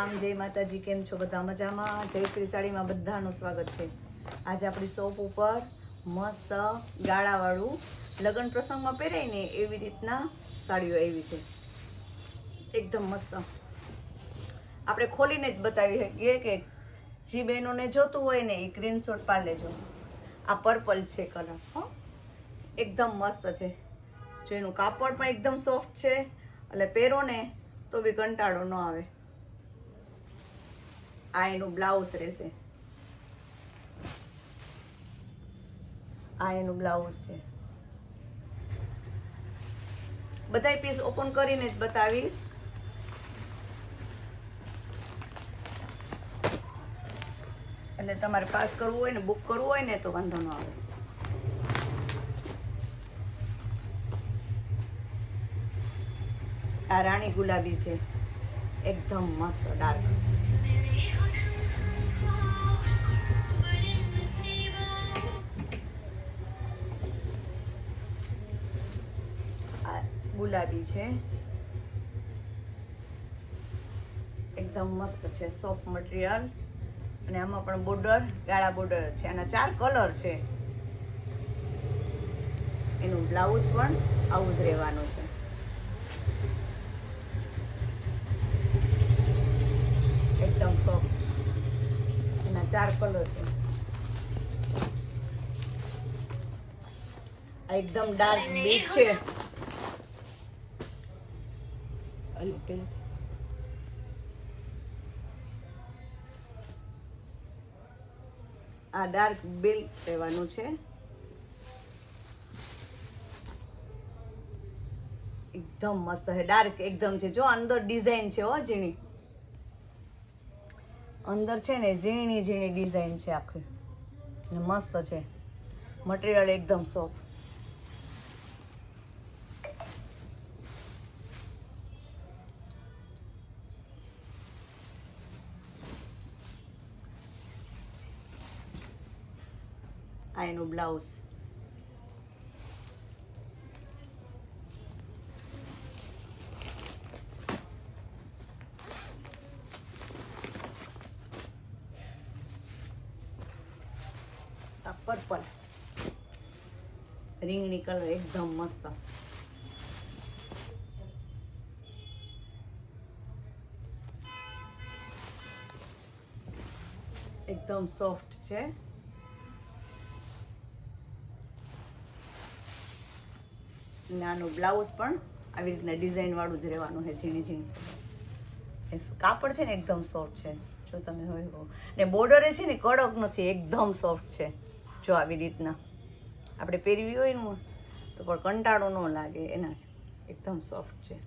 રામ, જય માતાજી. કેમ છો બધા? મજામાં? જય શ્રી સાડીમાં બધાનું સ્વાગત છે. આજે આપણી શોપ ઉપર મસ્ત ગાળાવાળું લગ્ન પ્રસંગમાં પહેરાય ને એવી રીતના સાડીઓ આવી છે. એકદમ મસ્ત. આપણે ખોલીને જ બતાવી શકીએ કે જે બહેનોને જોતું હોય ને એ સ્ક્રીનશોટ પાડી લેજો. આ પર્પલ છે કલર, હો એકદમ મસ્ત છે. જો એનું કાપડ પણ એકદમ સોફ્ટ છે એટલે પહેરો ને તો બી કંટાળો ન આવે. આ એનું બ્લાઉઝ રહેશે. આ એનું બ્લાઉઝ છે. બધાય પીસ ઓપન કરીને જ બતાવીશ. એટલે તમારે પાસ કરવું હોય ને બુક કરવું હોય ને તો વાંધો ન આવે. આ રાણી ગુલાબી છે, એકદમ મસ્ત ડાર્ક. આ ગુલાબી છે, એકદમ મસ્ત છે, સોફ્ટ મટીરિયલ. અને આમાં પણ બોર્ડર, ગાળા બોર્ડર છે. આના 4 કલર છે. એનું બ્લાઉઝ પણ આવું જ રહેવાનું છે. એકદમ સોફ્ટ. એના 4 કલર છે. આ એકદમ ડાર્ક બીચ છે. આ ડાર્ક બેલ રહેવાનું છે. એકદમ મસ્ત છે, ડાર્ક એકદમ છે. જો અંદર ડિઝાઇન છે, હો ઝીણી અંદર છે ને, ઝીણી ઝીણી ડિઝાઇન છે આખી. મસ્ત છે. મટીરિયલ એકદમ સોફ્ટ. આ એનું બ્લાઉઝ. આ પર્પલ રીંગણી કલર એકદમ મસ્ત. એકદમ સોફ્ટ છે. નાનું બ્લાઉઝ પણ આવી રીતના ડિઝાઇન વાળું જ રહેવાનું છે, ઝીણી ઝીણી. કાપડ છે ને એકદમ સોફ્ટ છે. જો તમે હોય ને બોર્ડરે છે ને કડક નથી, એકદમ સોફ્ટ છે. જો આવી રીતના આપણે પહેરવી હોય ને તો પણ કંટાળો ન લાગે. એના જ એકદમ સોફ્ટ છે.